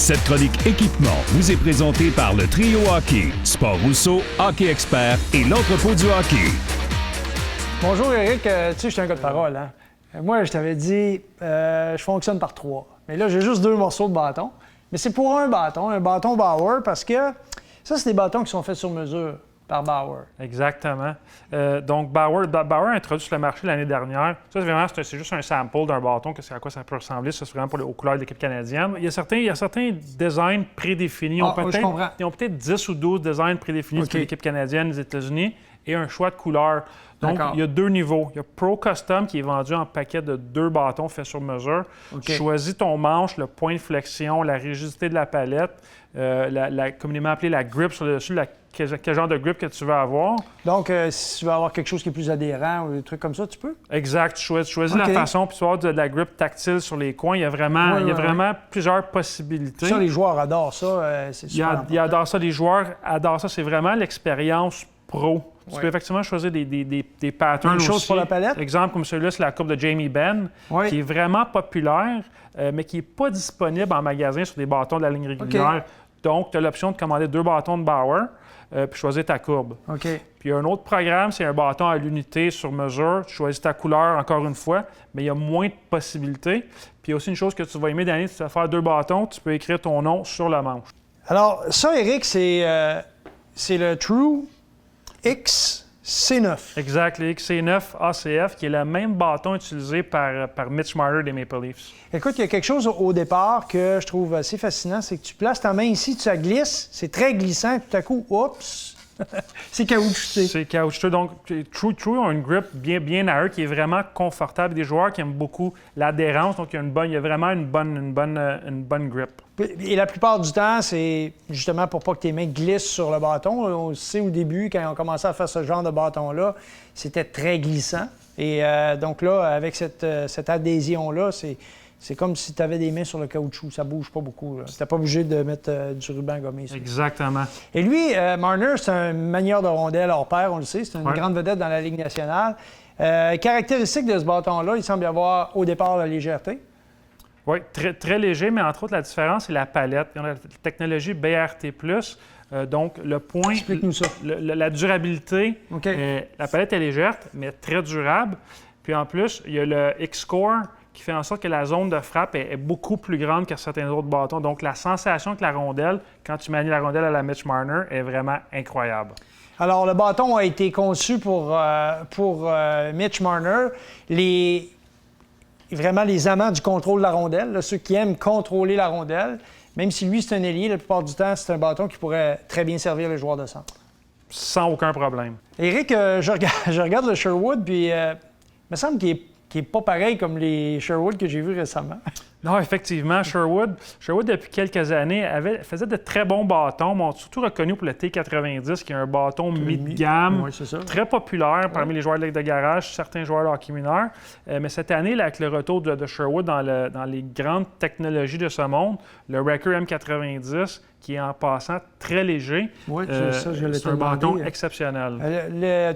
Cette chronique équipement vous est présentée par le Trio Hockey, Sport Rousseau, Hockey Expert et l'entrepôt du hockey. Bonjour Éric, tu sais, je suis un gars de parole, hein? Moi, je t'avais dit, je fonctionne par 3. Mais là, j'ai juste 2 morceaux de bâton. Mais c'est pour un bâton Bauer, parce que ça, c'est des bâtons qui sont faits sur mesure par Bauer. Exactement. Donc, Bauer a introduit sur le marché l'année dernière. Ça, c'est juste un sample d'un bâton, à quoi ça peut ressembler. Ça, c'est vraiment aux couleurs de l'équipe canadienne. Il y a certains designs prédéfinis. Ils ont peut-être 10 ou 12 designs prédéfinis de l'équipe canadienne des États-Unis et un choix de couleurs. Donc, il y a 2 niveaux. Il y a Pro Custom qui est vendu en paquet de 2 bâtons faits sur mesure. Tu choisis ton manche, le point de flexion, la rigidité de la palette, communément appelée la grip sur le dessus, quel genre de grip que tu veux avoir. Donc, si tu veux avoir quelque chose qui est plus adhérent ou des trucs comme ça, tu peux? Exact. Tu choisis la façon, puis tu vas avoir de la grip tactile sur les coins. Il y a vraiment plusieurs possibilités. Ça, les joueurs adorent ça. C'est super Ils adorent ça. Les joueurs adorent ça. C'est vraiment l'expérience pro. Tu peux effectivement choisir des patterns aussi. Une chose pour la palette? Exemple, comme celui-là, c'est la courbe de Jamie Benn, qui est vraiment populaire, mais qui n'est pas disponible en magasin sur des bâtons de la ligne régulière. Donc, tu as l'option de commander 2 bâtons de Bauer, puis choisir ta courbe. Puis un autre programme, c'est un bâton à l'unité sur mesure. Tu choisis ta couleur encore une fois, mais il y a moins de possibilités. Puis il y a aussi une chose que tu vas aimer d'année, si tu vas faire 2 bâtons, tu peux écrire ton nom sur la manche. Alors, ça, Éric, c'est le True XC9. Exact, le XC9 ACF, qui est le même bâton utilisé par Mitch Marner des Maple Leafs. Écoute, il y a quelque chose au départ que je trouve assez fascinant, c'est que tu places ta main ici, tu la glisses, c'est très glissant, puis tout à coup, oups, c'est caoutchouté. C'est caoutchouteux. Donc, True ont une grip bien à eux qui est vraiment confortable. Des joueurs qui aiment beaucoup l'adhérence, donc il y a vraiment une bonne grip. Et la plupart du temps, c'est justement pour pas que tes mains glissent sur le bâton. On sait au début, quand on commençait à faire ce genre de bâton-là, c'était très glissant. Et donc là, avec cette adhésion-là, c'est comme si tu avais des mains sur le caoutchouc. Ça bouge pas beaucoup. Tu n'es pas obligé de mettre du ruban gommé. Exactement. Et lui, Marner, c'est un manieur de rondelle hors pair, on le sait. C'est une grande vedette dans la Ligue nationale. Caractéristique de ce bâton-là, il semble y avoir au départ la légèreté. Oui, très léger, mais entre autres, la différence, c'est la palette. On a la technologie BRT+, donc le point... Explique-nous ça. La durabilité, la palette est légère, mais très durable. Puis en plus, il y a le X-Core qui fait en sorte que la zone de frappe est beaucoup plus grande que certains autres bâtons. Donc la sensation avec la rondelle, quand tu manies la rondelle à la Mitch Marner, est vraiment incroyable. Alors, le bâton a été conçu pour Mitch Marner. Vraiment les amants du contrôle de la rondelle, là, ceux qui aiment contrôler la rondelle, même si lui, c'est un ailier, la plupart du temps, c'est un bâton qui pourrait très bien servir les joueurs de centre. Sans aucun problème. Éric, je regarde le Sherwood, puis il me semble qu'il n'est pas pareil comme les Sherwood que j'ai vus récemment. Non, effectivement, Sherwood, depuis quelques années, faisait de très bons bâtons, mais surtout reconnu pour le T90, qui est un bâton mid-gamme, très populaire parmi les joueurs de ligue de garage, certains joueurs de hockey mineur. Mais cette année, là, avec le retour de Sherwood dans les grandes technologies de ce monde, le Wrecker M90, qui est en passant très léger, c'est un bâton exceptionnel.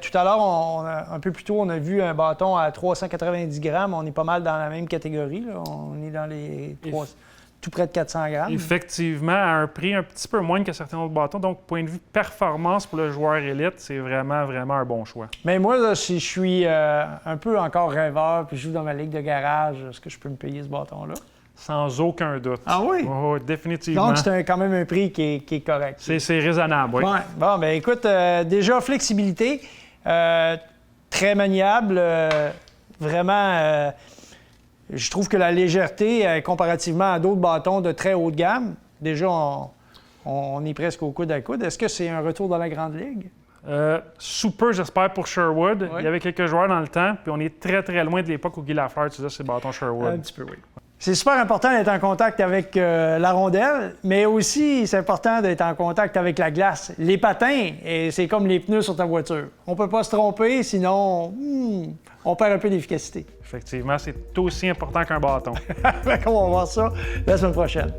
Tout à l'heure, un peu plus tôt, on a vu un bâton à 390 grammes. On est pas mal dans la même catégorie. Là. On est dans les tout près de 400 grammes. Effectivement, à un prix un petit peu moins que certains autres bâtons. Donc, point de vue performance pour le joueur élite, c'est vraiment un bon choix. Mais moi, là, si je suis un peu encore rêveur puis je joue dans ma ligue de garage, est-ce que je peux me payer ce bâton-là? Sans aucun doute. Ah oui? Oh, définitivement. Donc, c'est quand même un prix qui est correct. C'est raisonnable, oui. Ouais. Bon, bien, écoute, déjà, flexibilité, très maniable, vraiment... je trouve que la légèreté, comparativement à d'autres bâtons de très haut de gamme, déjà, on est presque au coude à coude. Est-ce que c'est un retour dans la Grande Ligue? Super, j'espère, pour Sherwood. Il y avait quelques joueurs dans le temps, puis on est très, très loin de l'époque où Guy Lafleur utilisait ces bâtons Sherwood. Un petit peu, oui. C'est super important d'être en contact avec la rondelle, mais aussi c'est important d'être en contact avec la glace. Les patins, c'est comme les pneus sur ta voiture. On ne peut pas se tromper, sinon on perd un peu d'efficacité. Effectivement, c'est aussi important qu'un bâton. On va voir ça la semaine prochaine.